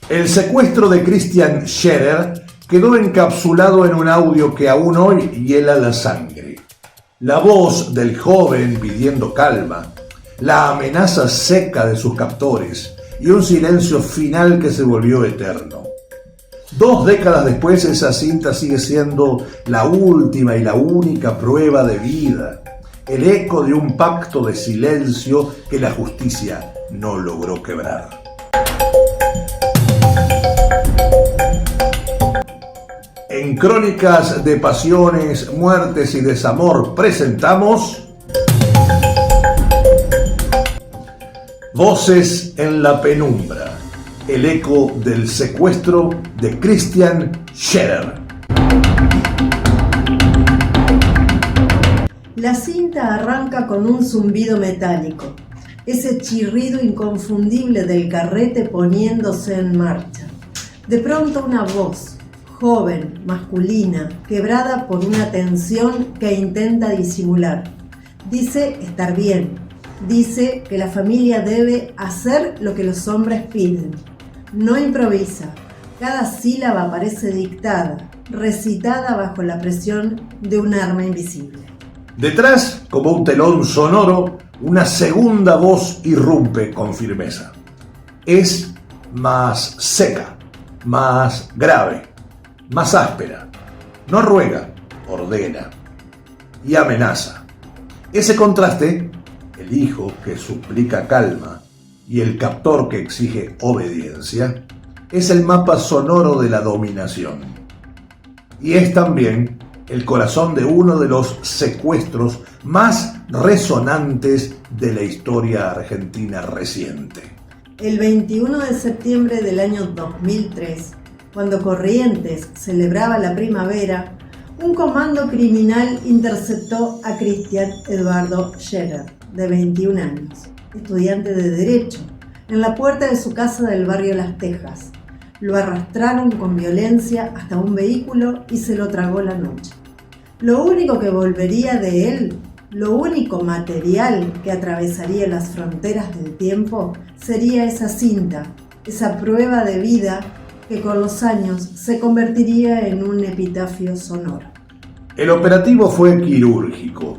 El secuestro de Christian Scherer quedó encapsulado en un audio que aún hoy hiela la sangre. La voz del joven pidiendo calma, la amenaza seca de sus captores y un silencio final que se volvió eterno. 2 décadas después, esa cinta sigue siendo la última y la única prueba de vida, el eco de un pacto de silencio que la justicia no logró quebrar. En Crónicas de Pasiones, Muertes y Desamor presentamos Voces en la Penumbra, el eco del secuestro de Christian Scherer. La cinta arranca con un zumbido metálico, ese chirrido inconfundible del carrete poniéndose en marcha. De pronto una voz, joven, masculina, quebrada por una tensión que intenta disimular. Dice estar bien, dice que la familia debe hacer lo que los hombres piden. No improvisa, cada sílaba parece dictada, recitada bajo la presión de un arma invisible. Detrás, como un telón sonoro, una segunda voz irrumpe con firmeza. Es más seca, más grave, más áspera. No ruega, ordena y amenaza. Ese contraste, el hijo que suplica calma y el captor que exige obediencia, es el mapa sonoro de la dominación. Y es también el corazón de uno de los secuestros más resonantes de la historia argentina reciente. El 21 de septiembre del año 2003, cuando Corrientes celebraba la primavera, un comando criminal interceptó a Christian Eduardo Scherer, de 21 años, estudiante de Derecho, en la puerta de su casa del barrio Las Tejas. Lo arrastraron con violencia hasta un vehículo y se lo tragó la noche. Lo único que volvería de él, lo único material que atravesaría las fronteras del tiempo, sería esa cinta, esa prueba de vida que con los años se convertiría en un epitafio sonoro. El operativo fue quirúrgico.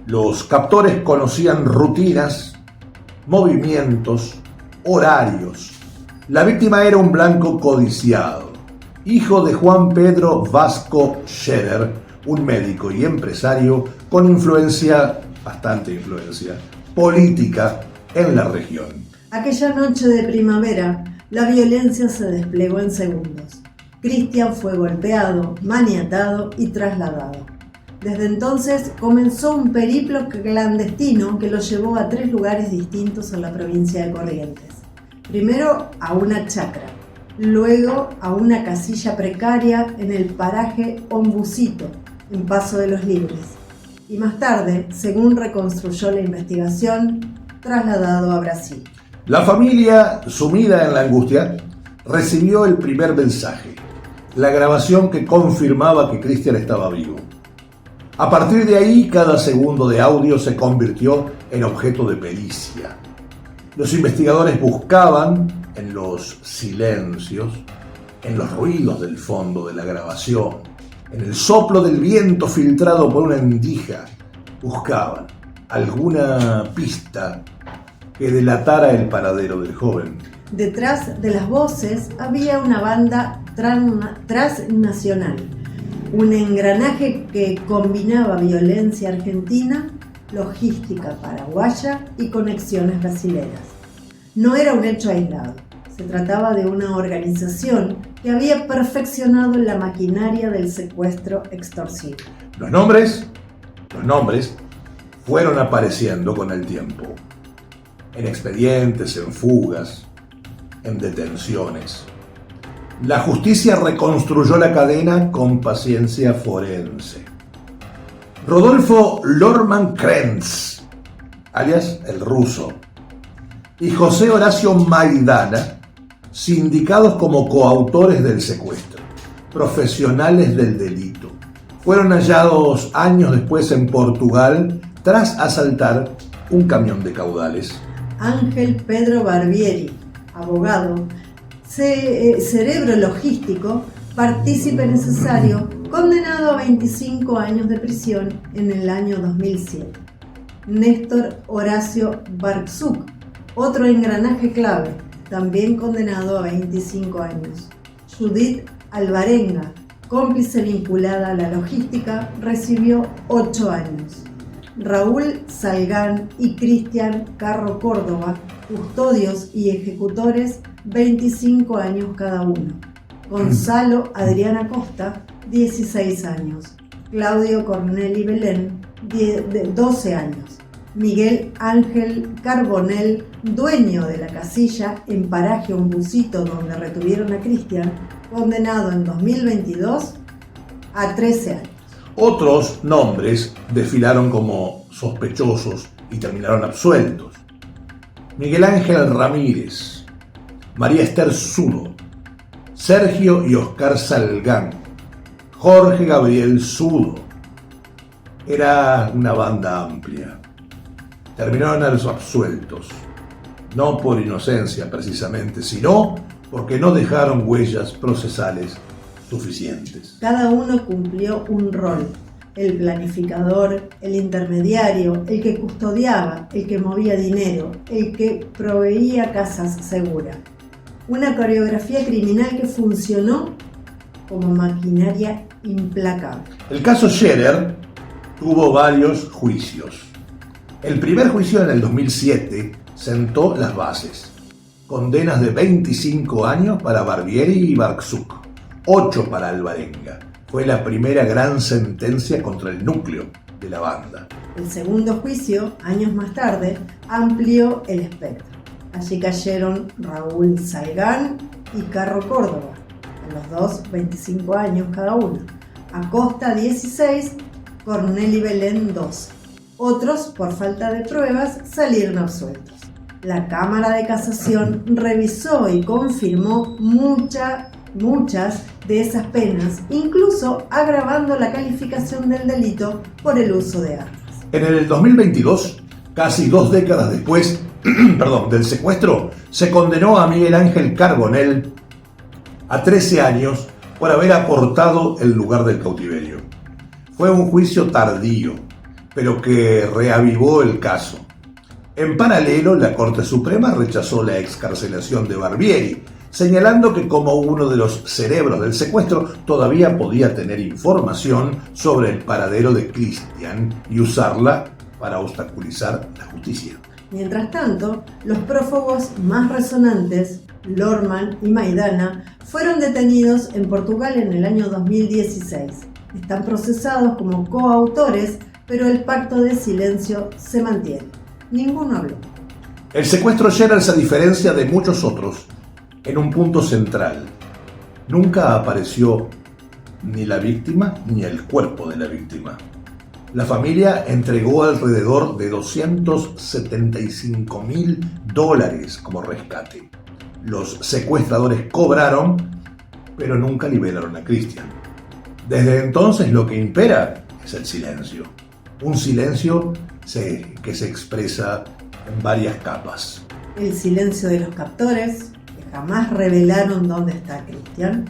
Los captores conocían rutinas, movimientos, horarios. La víctima era un blanco codiciado, hijo de Juan Pedro Vasco Scherer, un médico y empresario con bastante influencia, política en la región. Aquella noche de primavera, la violencia se desplegó en segundos. Christian fue golpeado, maniatado y trasladado. Desde entonces comenzó un periplo clandestino que lo llevó a 3 lugares distintos en la provincia de Corrientes. Primero a una chacra, luego a una casilla precaria en el paraje Ombucito, en Paso de los Libres, y más tarde, según reconstruyó la investigación, trasladado a Brasil. La familia, sumida en la angustia, recibió el primer mensaje, la grabación que confirmaba que Christian estaba vivo. A partir de ahí, cada segundo de audio se convirtió en objeto de pericia. Los investigadores buscaban en los silencios, en los ruidos del fondo de la grabación, en el soplo del viento filtrado por una endija, buscaban alguna pista que delatara el paradero del joven. Detrás de las voces había una banda transnacional, un engranaje que combinaba violencia argentina, logística paraguaya y conexiones brasileras. No era un hecho aislado, se trataba de una organización que había perfeccionado la maquinaria del secuestro extorsivo. Los nombres fueron apareciendo con el tiempo, en expedientes, en fugas, en detenciones. La justicia reconstruyó la cadena con paciencia forense. Rodolfo Lorman Krenz, alias el ruso, y José Horacio Maidana, sindicados como coautores del secuestro, profesionales del delito, fueron hallados años después en Portugal tras asaltar un camión de caudales. Ángel Pedro Barbieri, abogado, cerebro logístico, partícipe necesario, condenado a 25 años de prisión en el año 2007. Néstor Horacio Barczuk, otro engranaje clave, también condenado a 25 años. Judith Alvarenga, cómplice vinculada a la logística, recibió 8 años. Raúl Salgán y Cristian Carro Córdoba, custodios y ejecutores, 25 años cada uno. Gonzalo Adrián Acosta, 16 años. Claudio Corneli Belén, 12 años. Miguel Ángel Carbonell, dueño de la casilla en Paraje Umbucito donde retuvieron a Cristian, condenado en 2022 a 13 años. Otros nombres desfilaron como sospechosos y terminaron absueltos. Miguel Ángel Ramírez, María Esther Zulo, Sergio y Oscar Salgán, Jorge Gabriel Zulo. Era una banda amplia. Terminaron a los absueltos, no por inocencia precisamente, sino porque no dejaron huellas procesales suficientes. Cada uno cumplió un rol: el planificador, el intermediario, el que custodiaba, el que movía dinero, el que proveía casas seguras. Una coreografía criminal que funcionó como maquinaria implacable. El caso Scherer tuvo varios juicios. El primer juicio en el 2007 sentó las bases. Condenas de 25 años para Barbieri y Barczuk, 8 para Alvarenga. Fue la primera gran sentencia contra el núcleo de la banda. El segundo juicio, años más tarde, amplió el espectro. Allí cayeron Raúl Salgán y Carro Córdoba, a los dos 25 años cada uno. Acosta 16, Corneli Belén 12. Otros, por falta de pruebas, salieron absueltos. La Cámara de Casación revisó y confirmó muchas de esas penas, incluso agravando la calificación del delito por el uso de armas. En el 2022, casi 2 décadas después del secuestro, se condenó a Miguel Ángel Carbonell a 13 años por haber aportado el lugar del cautiverio. Fue un juicio tardío, pero que reavivó el caso. En paralelo, la Corte Suprema rechazó la excarcelación de Barbieri, señalando que como uno de los cerebros del secuestro todavía podía tener información sobre el paradero de Cristian y usarla para obstaculizar la justicia. Mientras tanto, los prófugos más resonantes, Lorman y Maidana, fueron detenidos en Portugal en el año 2016. Están procesados como coautores, pero el pacto de silencio se mantiene. Ninguno habló. El secuestro Scherer se diferencia de muchos otros en un punto central. Nunca apareció ni la víctima ni el cuerpo de la víctima. La familia entregó alrededor de $275.000 como rescate. Los secuestradores cobraron, pero nunca liberaron a Cristian. Desde entonces lo que impera es el silencio. Un silencio que se expresa en varias capas. El silencio de los captores, que jamás revelaron dónde está Cristian.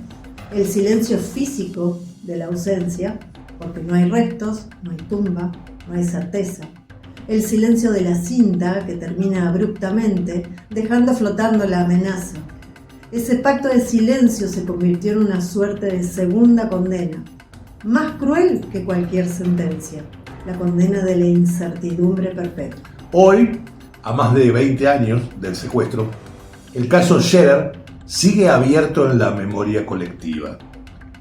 El silencio físico de la ausencia, porque no hay restos, no hay tumba, no hay certeza. El silencio de la cinta, que termina abruptamente, dejando flotando la amenaza. Ese pacto de silencio se convirtió en una suerte de segunda condena, más cruel que cualquier sentencia, la condena de la incertidumbre perpetua. Hoy, a más de 20 años del secuestro, el caso Scherer sigue abierto en la memoria colectiva.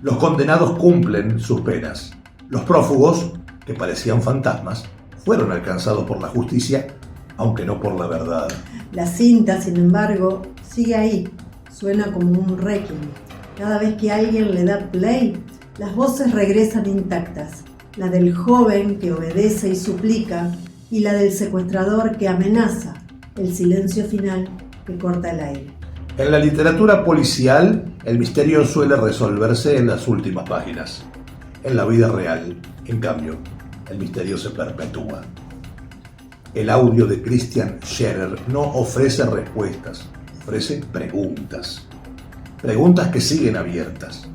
Los condenados cumplen sus penas. Los prófugos, que parecían fantasmas, fueron alcanzados por la justicia, aunque no por la verdad. La cinta, sin embargo, sigue ahí. Suena como un requiem. Cada vez que alguien le da play, las voces regresan intactas. La del joven que obedece y suplica, y la del secuestrador que amenaza. El silencio final que corta el aire. En la literatura policial, el misterio suele resolverse en las últimas páginas. En la vida real, en cambio, el misterio se perpetúa. El audio de Christian Scherer no ofrece respuestas, ofrece preguntas. Preguntas que siguen abiertas,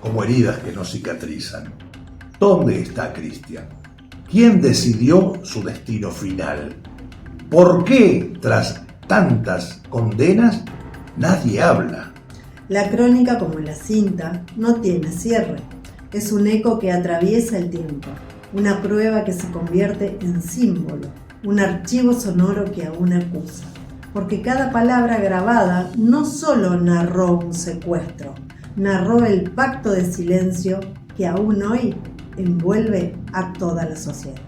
como heridas que no cicatrizan. ¿Dónde está Cristian? ¿Quién decidió su destino final? ¿Por qué, tras tantas condenas, nadie habla? La crónica, como la cinta, no tiene cierre. Es un eco que atraviesa el tiempo, una prueba que se convierte en símbolo, un archivo sonoro que aún acusa. Porque cada palabra grabada no solo narró un secuestro, narró el pacto de silencio que aún hoy envuelve a toda la sociedad.